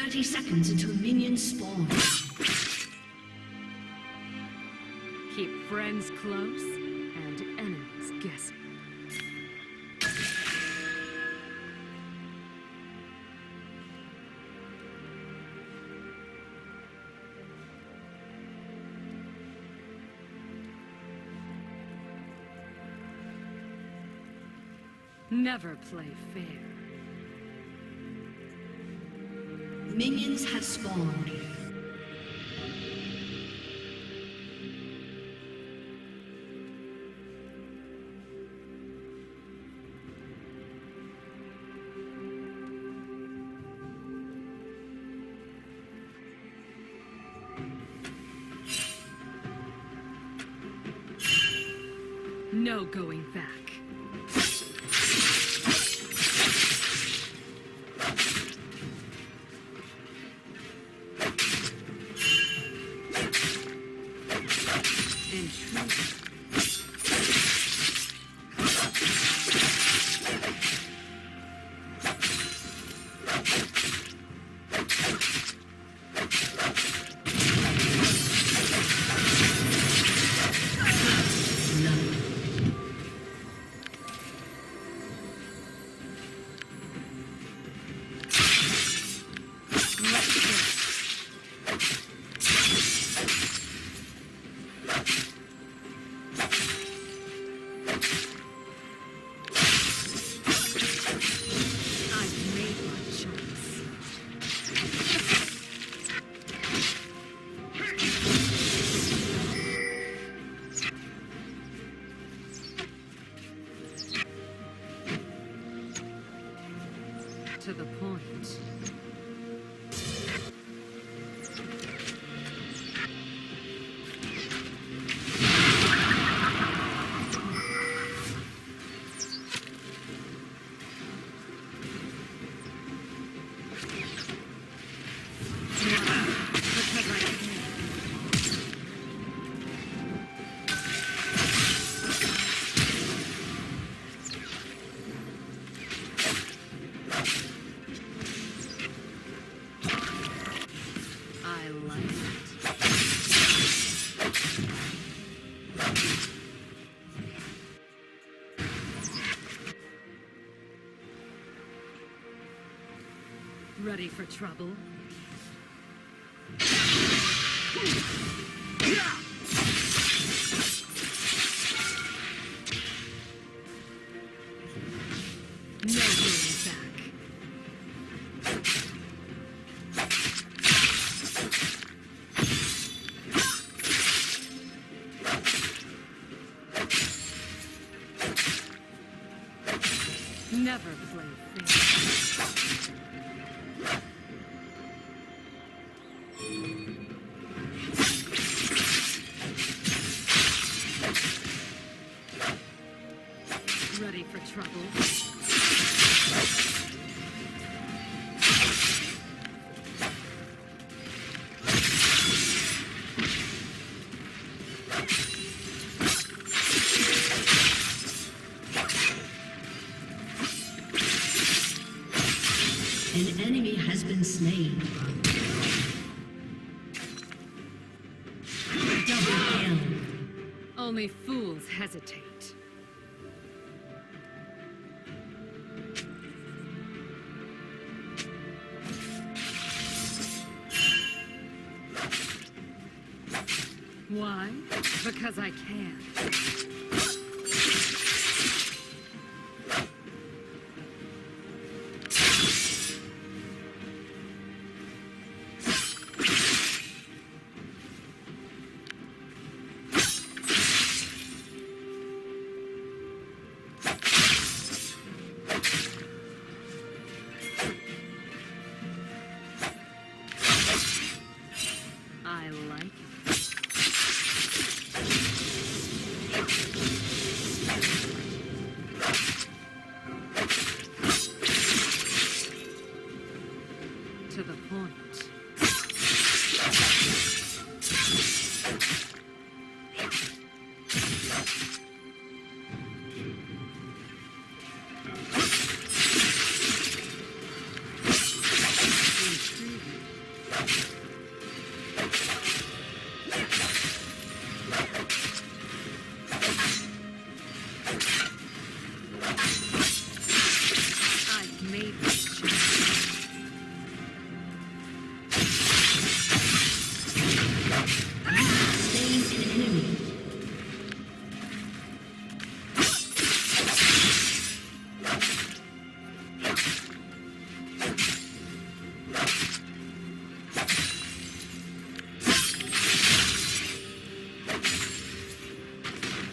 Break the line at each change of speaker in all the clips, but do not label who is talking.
30 seconds until minions spawn.
Keep friends close and enemies guessing. Never play fair.
Minions have spawned.
No going back. To the point. Ready for trouble? No going back. Never play fair. Ready for trouble?
An enemy has been slain. Double kill.
Only fools hesitate. Why? Because I can. I like it.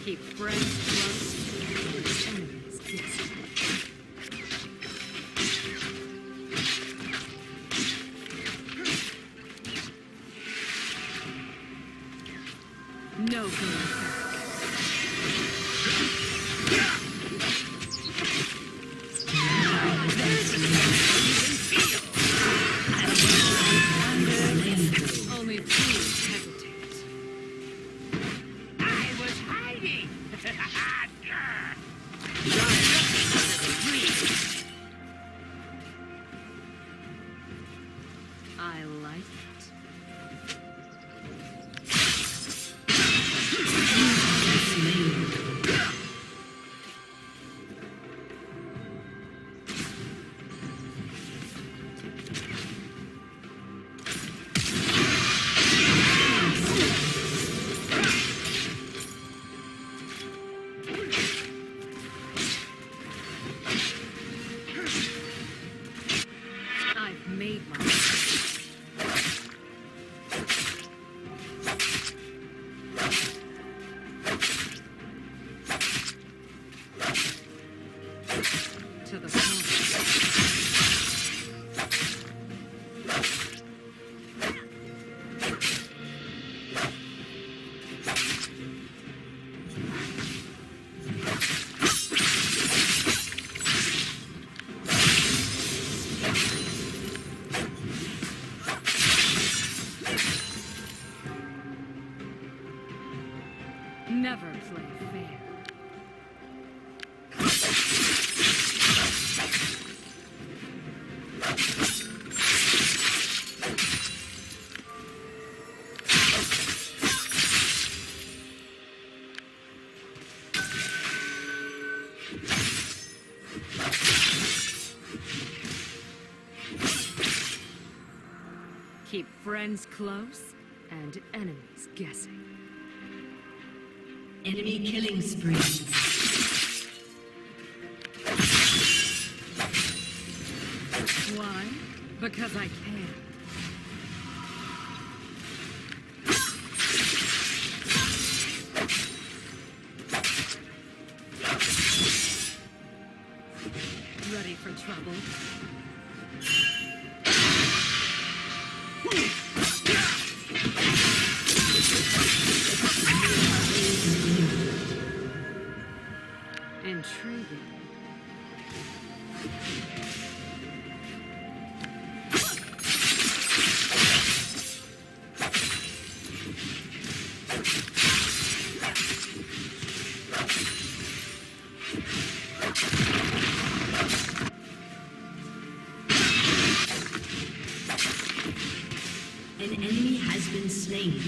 Keep friends close, enemies distant. No going back. Only fools hesitate.
I was hiding!
I like it. I've made my to the point. Never play fair. Keep friends close and enemies guessing.
Enemy killing spree.
Why? Because I can. Ready for trouble? Intriguing.
An enemy has been slain.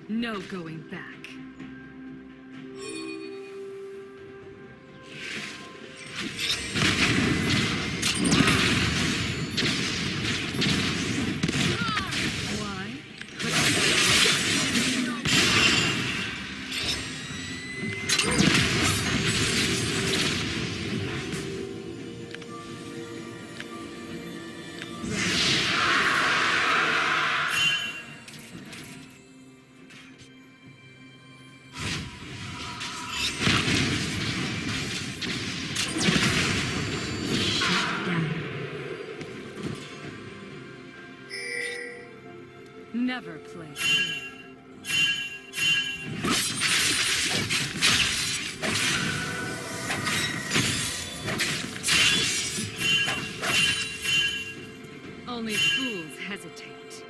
No going back. Why? Never play fair. Only fools hesitate.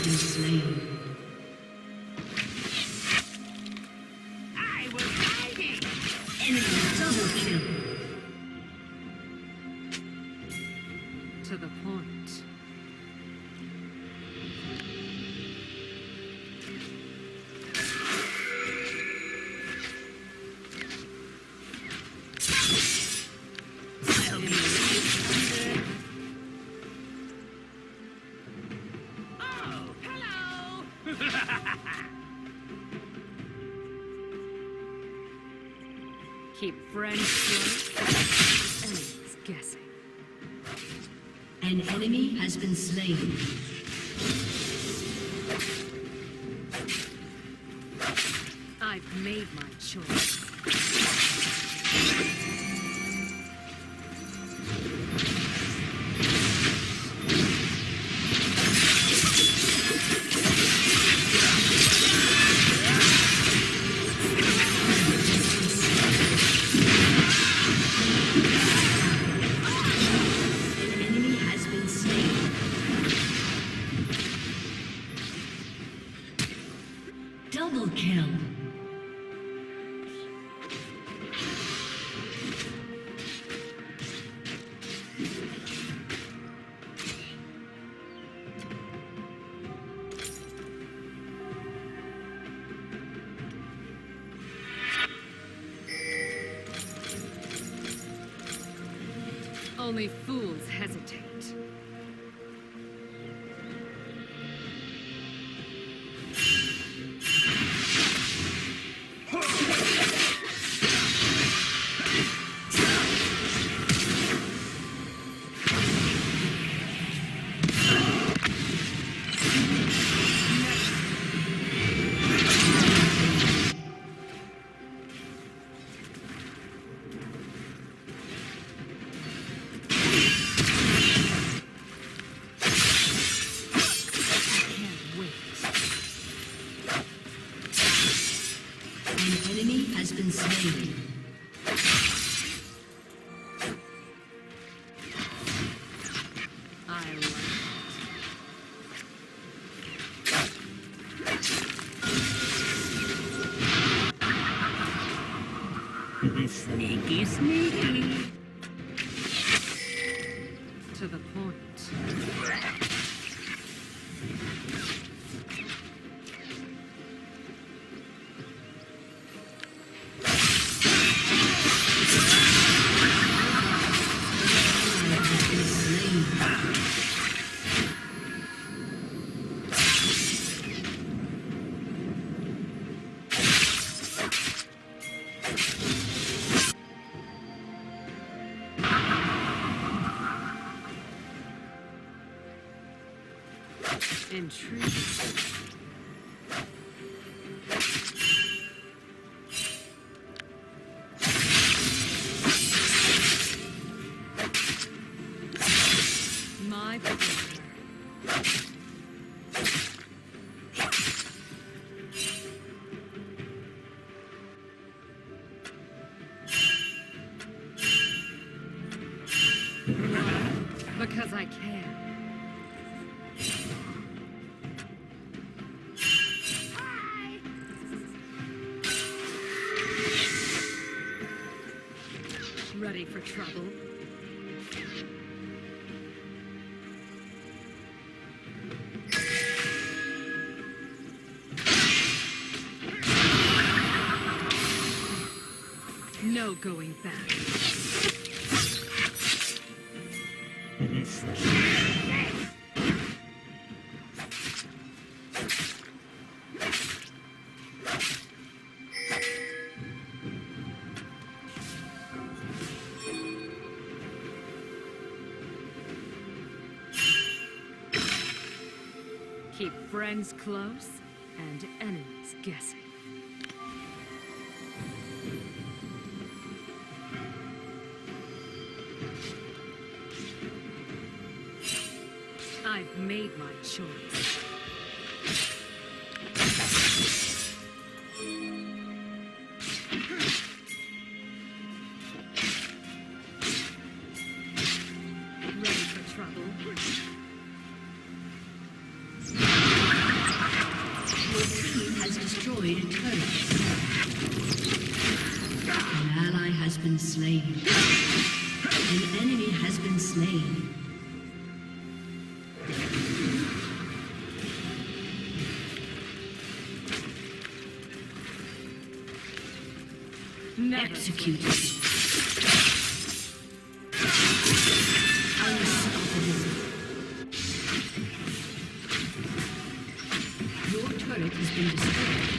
Been slain.
I was hiding!
Enemy double kill.
To the point. Keep friends close, enemies guessing.
An enemy has been slain.
I've made my choice.
An enemy has been slain. Double kill.
Only fools hesitate. Can't wait.
An enemy has been slain.
I like it.
Sneaky, sneaky.
To the point.
Has been slain.
Intriguing. My pleasure. Why? Because I can.
Hi.
Ready for trouble? No going back. Keep friends close and enemies guessing. I've made my choice. Ready for trouble?
Your team has destroyed a turret. An ally has been slain. An enemy has been slain.
Never.
Executed. Unstoppable. Your turret has been destroyed.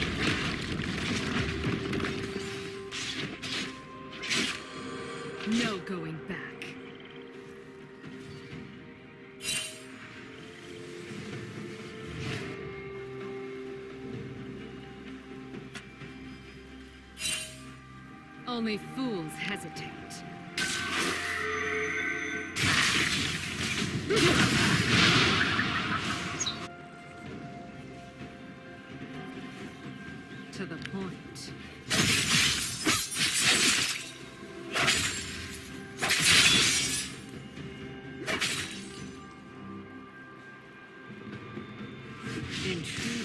Only fools hesitate. To the point. Intriguing.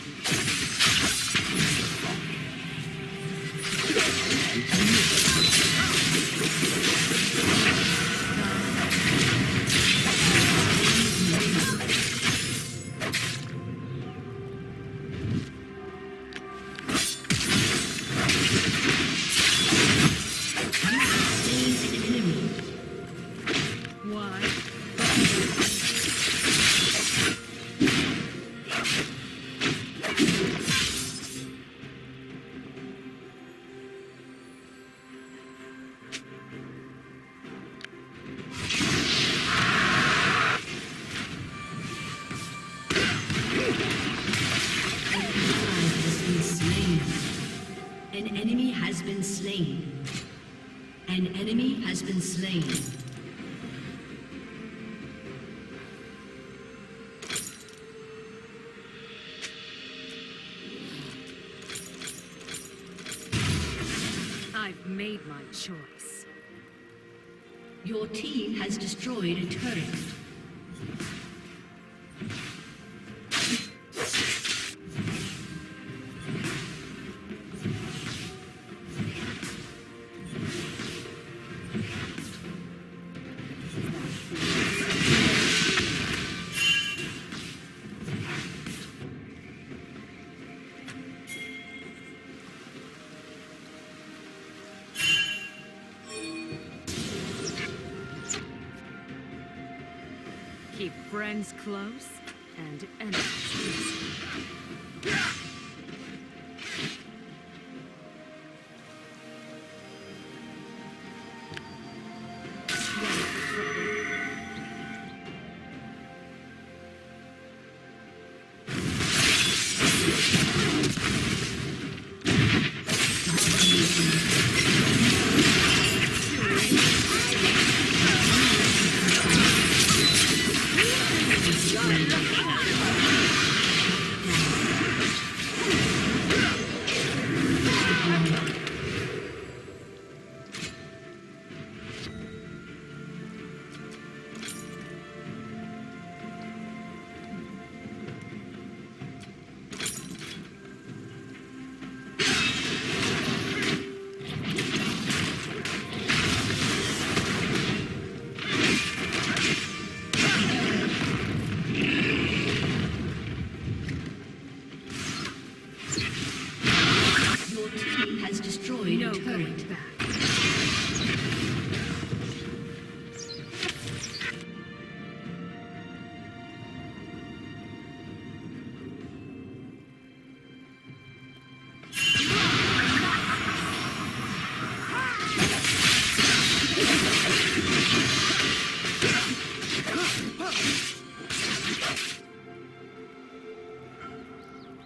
Why?
An enemy has been slain. An enemy has been slain.
I've made my choice.
Your team has destroyed a turret.
Keep friends close and enemies distant. Your team has destroyed No
a turret.
going back.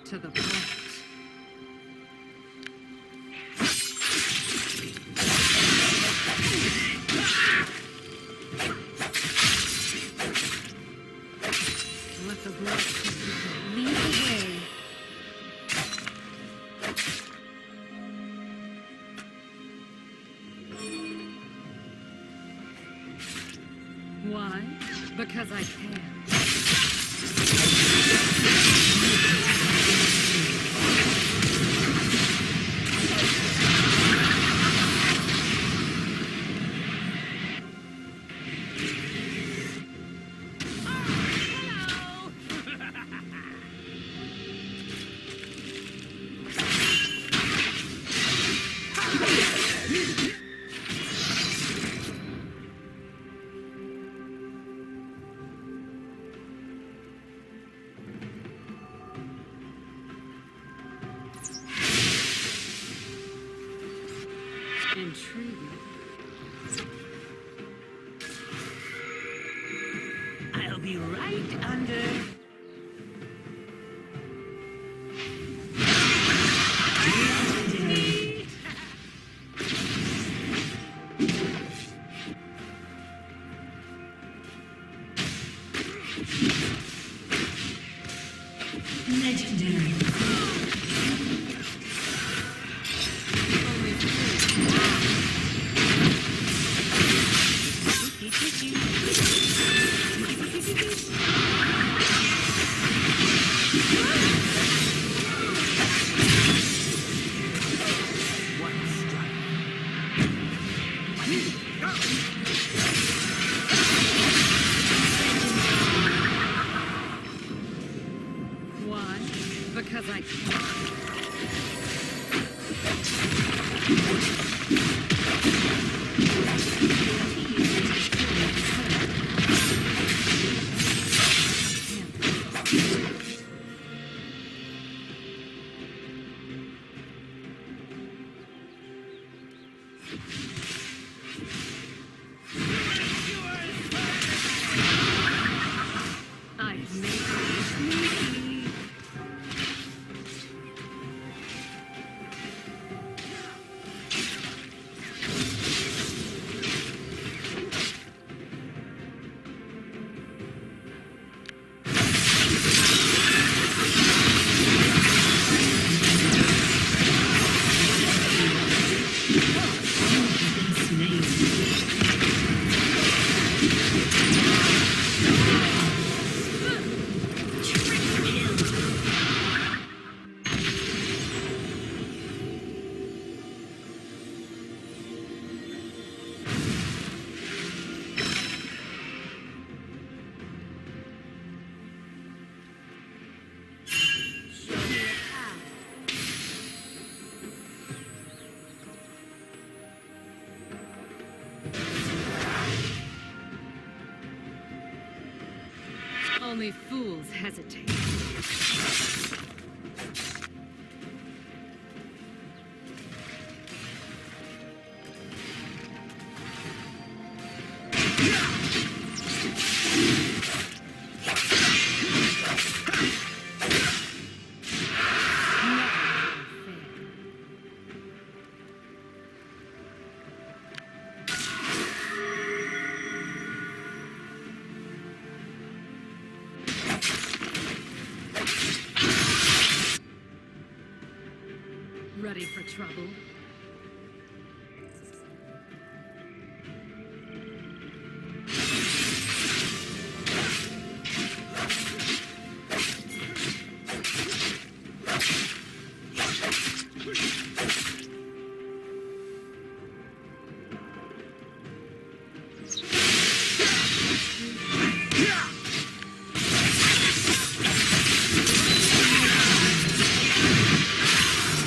To the point. Let the blood lead the way. Why? Because I can. Intriguing.
I'll be right under.
I've made you sneaky. Show me a path. Only fools hesitate. Ready for trouble?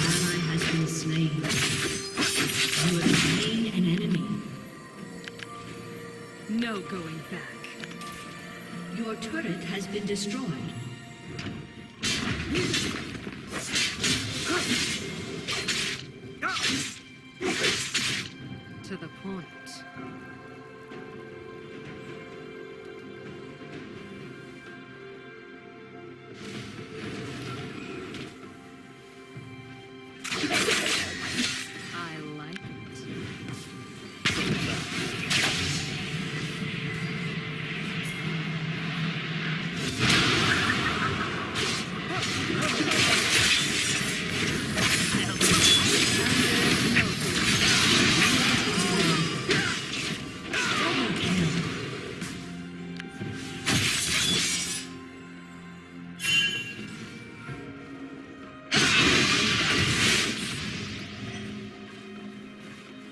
Ally has been slain. You have slain an enemy.
No going back.
Your turret has been destroyed.
To the point. I like it.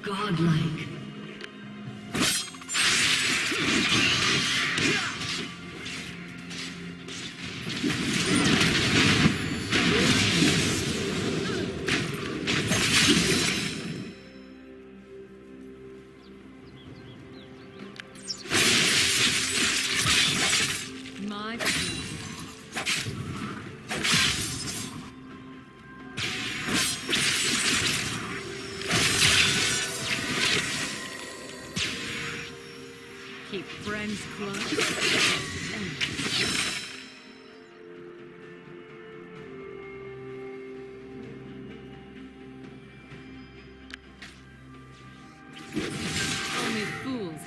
Godlike.
My turn. Keep friends close. Only fools